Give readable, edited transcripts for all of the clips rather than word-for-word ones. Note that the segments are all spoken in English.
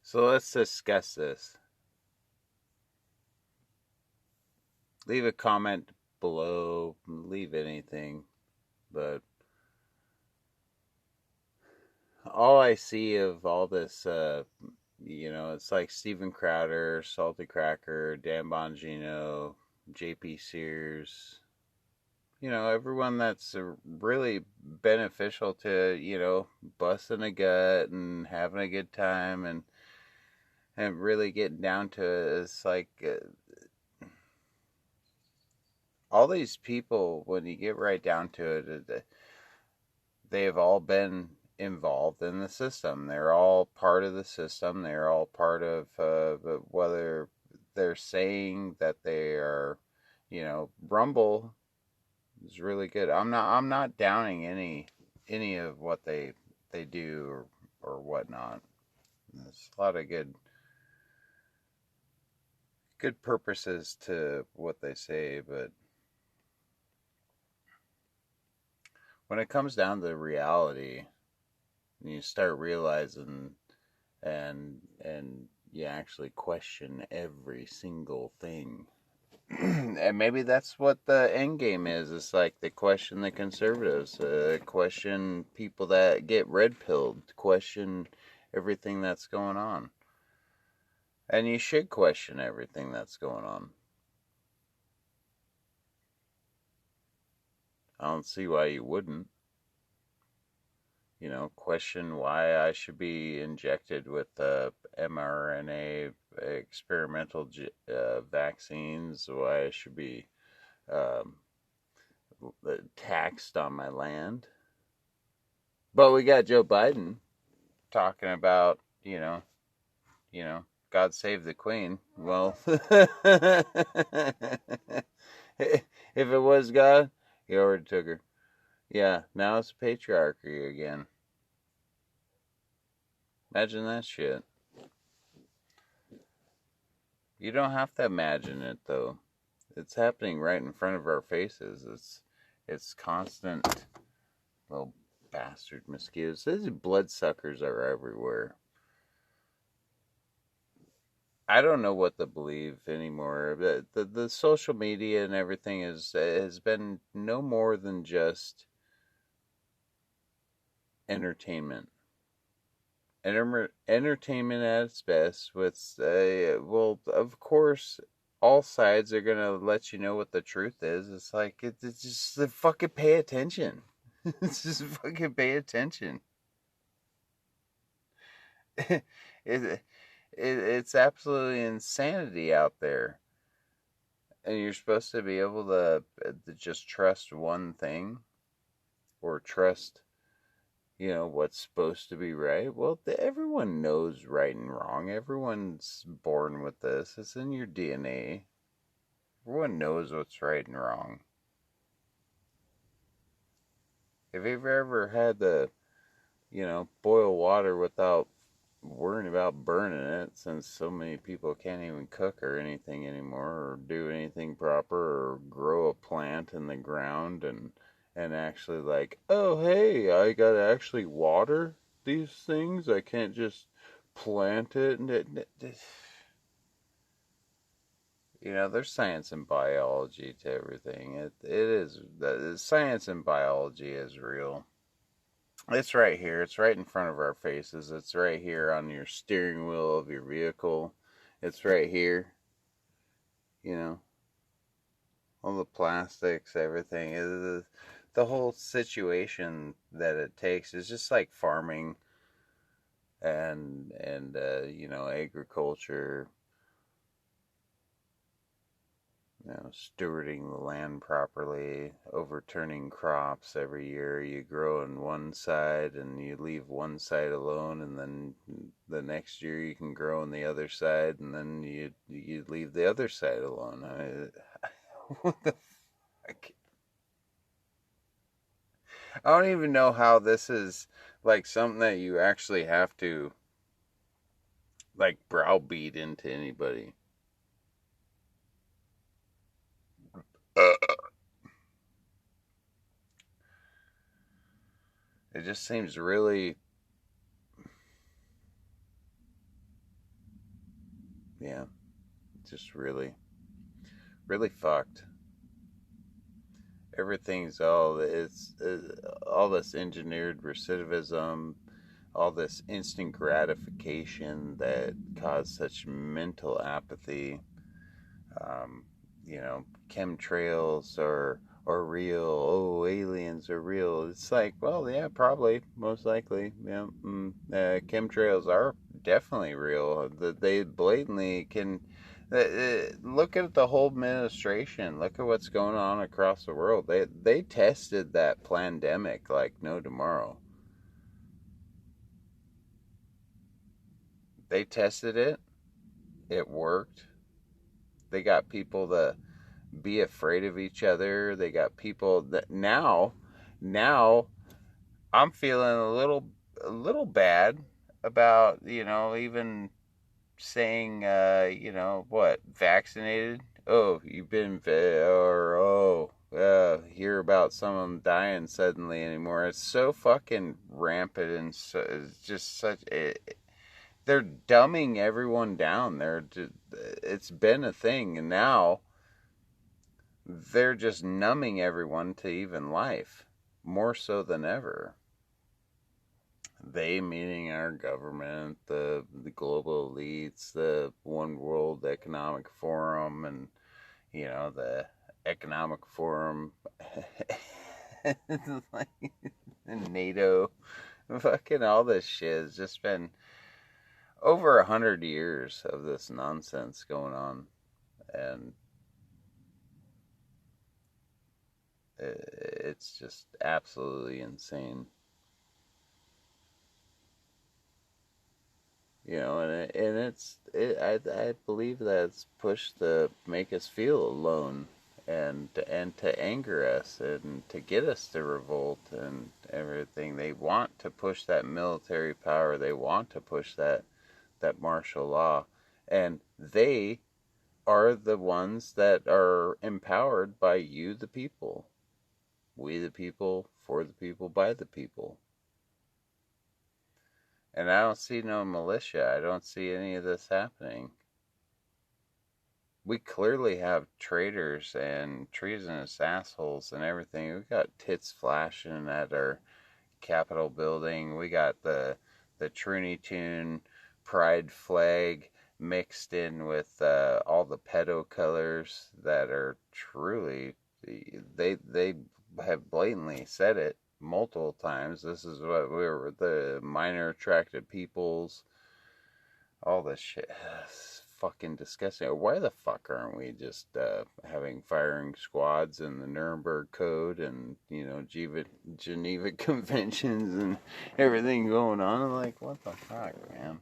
So let's discuss this. Leave a comment below, leave anything, but all I see of all this, it's like Steven Crowder, Salty Cracker, Dan Bongino, JP Sears, everyone that's really beneficial to, busting a gut and having a good time and really getting down to it. It's like all these people, when you get right down to it, they have all been involved in the system. They're all part of the system. They're all part of whether they're saying that they are, Rumble is really good. I'm not downing any of what they do or whatnot. There's a lot of good purposes to what they say, but when it comes down to reality, you start realizing and you actually question every single thing. And maybe that's what the end game is. It's like they question the conservatives, question people that get red pilled, question everything that's going on. And you should question everything that's going on. I don't see why you wouldn't. Question why I should be injected with mRNA experimental vaccines, why I should be um, taxed on my land. But we got Joe Biden talking about, God save the Queen. Well, if it was God, he already took her. Yeah, now it's patriarchy again. Imagine that shit. You don't have to imagine it though. It's happening right in front of our faces. It's constant. Little bastard mosquitoes. These bloodsuckers are everywhere. I don't know what to believe anymore. The social media and everything has been no more than just entertainment. Entertainment at its best. With well, of course, all sides are gonna let you know what the truth is. It's like it's just fucking pay attention. It's just fucking pay attention. it, it's absolutely insanity out there, and you're supposed to be able to just trust one thing or trust what's supposed to be right. Well, everyone knows right and wrong. Everyone's born with this. It's in your DNA. Everyone knows what's right and wrong. Have you ever had to boil water without worrying about burning it, since so many people can't even cook or anything anymore, or do anything proper, or grow a plant in the ground and actually, like, oh hey, I gotta actually water these things. I can't just plant it. And there's science and biology to everything. It is, the science and biology is real. It's right here. It's right in front of our faces. It's right here on your steering wheel of your vehicle. It's right here. You know, all the plastics, everything. The whole situation that it takes is just like farming and agriculture. Stewarding the land properly, overturning crops every year. You grow on one side and you leave one side alone, and then the next year you can grow on the other side, and then you leave the other side alone. What the fuck? I don't even know how this is like something that you actually have to like browbeat into anybody. It just seems really yeah, just really, really fucked. Everything's all this engineered recidivism, all this instant gratification that caused such mental apathy. Um, Chemtrails are real. Oh, aliens are real. It's like, well, yeah, probably, most likely. Yeah, chemtrails are definitely real. They blatantly can. Look at the whole administration. Look at what's going on across the world. They tested that pandemic like no tomorrow. They tested it. It worked. They got people to be afraid of each other. They got people that now I'm feeling a little bad about, even saying, what, vaccinated? Oh, you've been, or, oh, hear about someone dying suddenly anymore. It's so fucking rampant and so, it's just such, they're dumbing everyone down. It's been a thing, and now they're just numbing everyone to even life, more so than ever. They meaning our government, the global elites, the One World Economic Forum, and the Economic Forum, like NATO, fucking all this shit has just been over 100 years of this nonsense going on, and it's just absolutely insane. I believe that it's pushed to make us feel alone, and to anger us, and to get us to revolt and everything. They want to push that military power. They want to push that martial law, and they are the ones that are empowered by you, the people. We, the people, for the people, by the people. And I don't see no militia. I don't see any of this happening. We clearly have traitors and treasonous assholes and everything. We got tits flashing at our Capitol building. We got the Trinity Tune pride flag mixed in with all the pedo colors that are truly, they have blatantly said it multiple times. This is what we were, the minor attracted peoples, all this shit. It's fucking disgusting. Why the fuck aren't we just having firing squads and the Nuremberg Code and Geneva Conventions and everything going on? I'm like, what the fuck, man?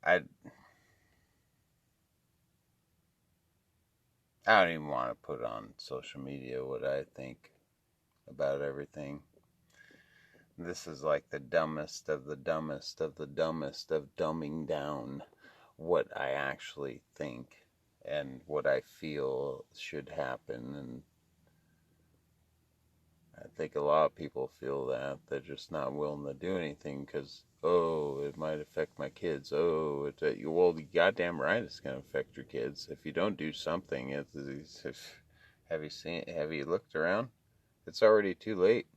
I I don't even want to put on social media what I think about everything. This is like the dumbest of the dumbest of the dumbest of dumbing down what I actually think and what I feel should happen. And I think a lot of people feel that they're just not willing to do anything because, oh, it might affect my kids. Oh, well, the goddamn right it's going to affect your kids. If you don't do something, have you looked around? It's already too late.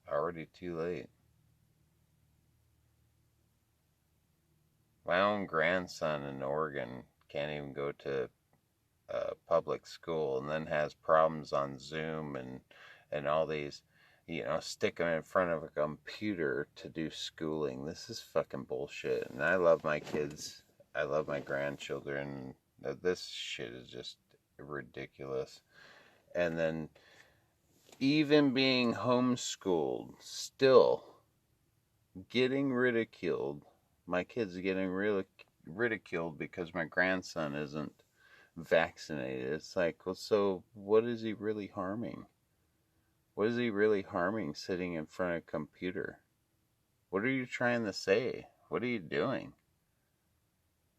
Already too late. My own grandson in Oregon can't even go to public school, and then has problems on Zoom and all these, stick them in front of a computer to do schooling. This is fucking bullshit. And I love my kids. I love my grandchildren. This shit is just ridiculous. And then even being homeschooled, still getting ridiculed. My kids are getting really ridiculed because my grandson isn't vaccinated. It's like, well, so what is he really harming? What is he really harming sitting in front of a computer? What are you trying to say? What are you doing?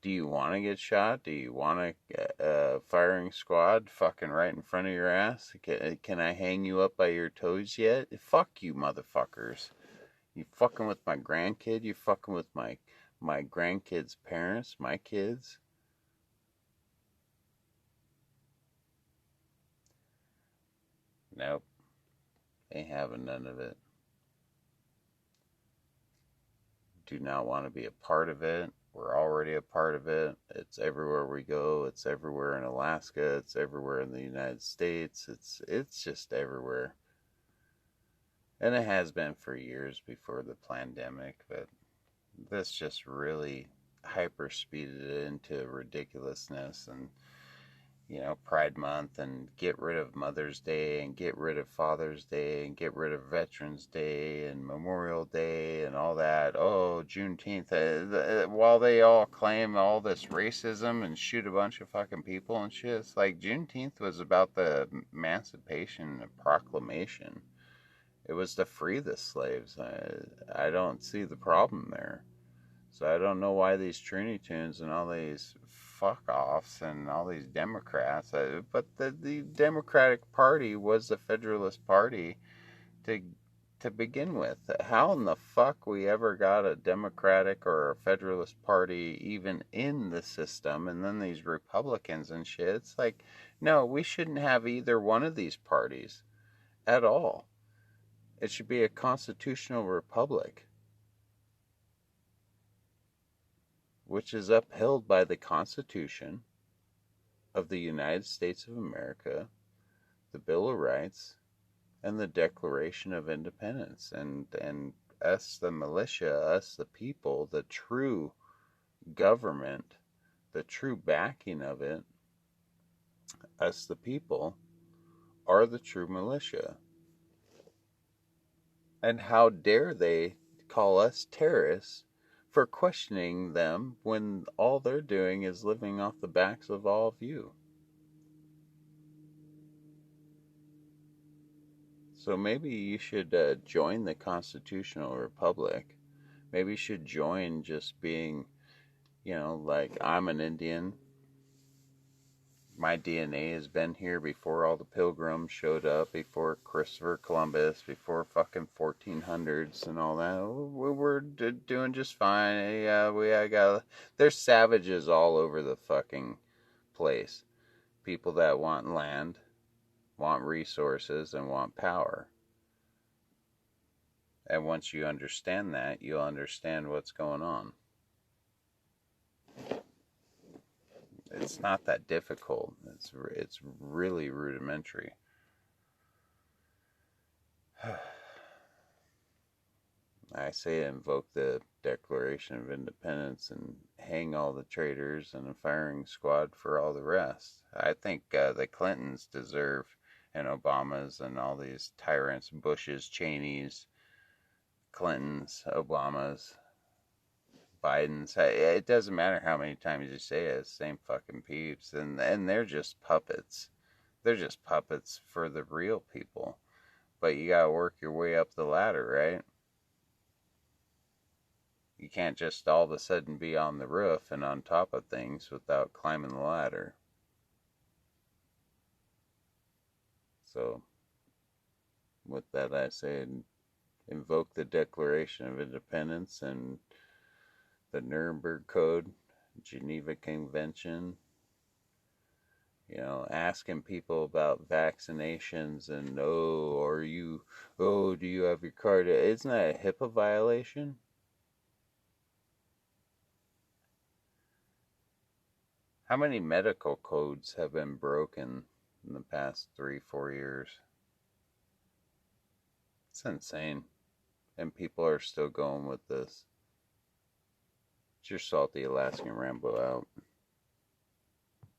Do you want to get shot? Do you want a firing squad fucking right in front of your ass? Can I hang you up by your toes yet? Fuck you, motherfuckers. You fucking with my grandkid? You fucking with my grandkids' parents? My kids? Nope. Ain't having none of it. Do not want to be a part of it. We're already a part of it. It's everywhere we go. It's everywhere in Alaska. It's everywhere in the United States. It's just everywhere. And it has been for years before the pandemic, but this just really hyper speeded it into ridiculousness. And Pride Month, and get rid of Mother's Day, and get rid of Father's Day, and get rid of Veterans Day, and Memorial Day, and all that. Oh, Juneteenth. While they all claim all this racism and shoot a bunch of fucking people and shit, it's like Juneteenth was about the Emancipation Proclamation. It was to free the slaves. I don't see the problem there. So I don't know why these Trini Toons and all these fuck offs and all these Democrats, but the Democratic Party was the Federalist Party to begin with. How in the fuck we ever got a Democratic or a Federalist Party even in the system, and then these Republicans and shit? It's like, no, we shouldn't have either one of these parties at all. It should be a constitutional republic, which is upheld by the Constitution of the United States of America, the Bill of Rights, and the Declaration of Independence. And us, the militia, us, the people, the true government, the true backing of it, us, the people, are the true militia. And how dare they call us terrorists for questioning them when all they're doing is living off the backs of all of you? So maybe you should join the Constitutional Republic. Maybe you should join just being, like, I'm an Indian. My DNA has been here before all the pilgrims showed up, before Christopher Columbus, before fucking 1400s and all that. We're doing just fine. Yeah, I got. There's savages all over the fucking place. People that want land, want resources, and want power. And once you understand that, you'll understand what's going on. It's not that difficult. It's really rudimentary. I say invoke the Declaration of Independence and hang all the traitors and a firing squad for all the rest. I think the Clintons deserve, and Obamas and all these tyrants, Bushes, Cheneys, Clintons, Obamas, Biden's. It doesn't matter how many times you say it, same fucking peeps. And they're just puppets. They're just puppets for the real people. But you gotta work your way up the ladder, right? You can't just all of a sudden be on the roof and on top of things without climbing the ladder. So, with that, I say invoke the Declaration of Independence and the Nuremberg Code, Geneva Convention, asking people about vaccinations and, do you have your card? Isn't that a HIPAA violation? How many medical codes have been broken in the past 3-4 years? It's insane. And people are still going with this. It's your salty Alaskan Rambo out.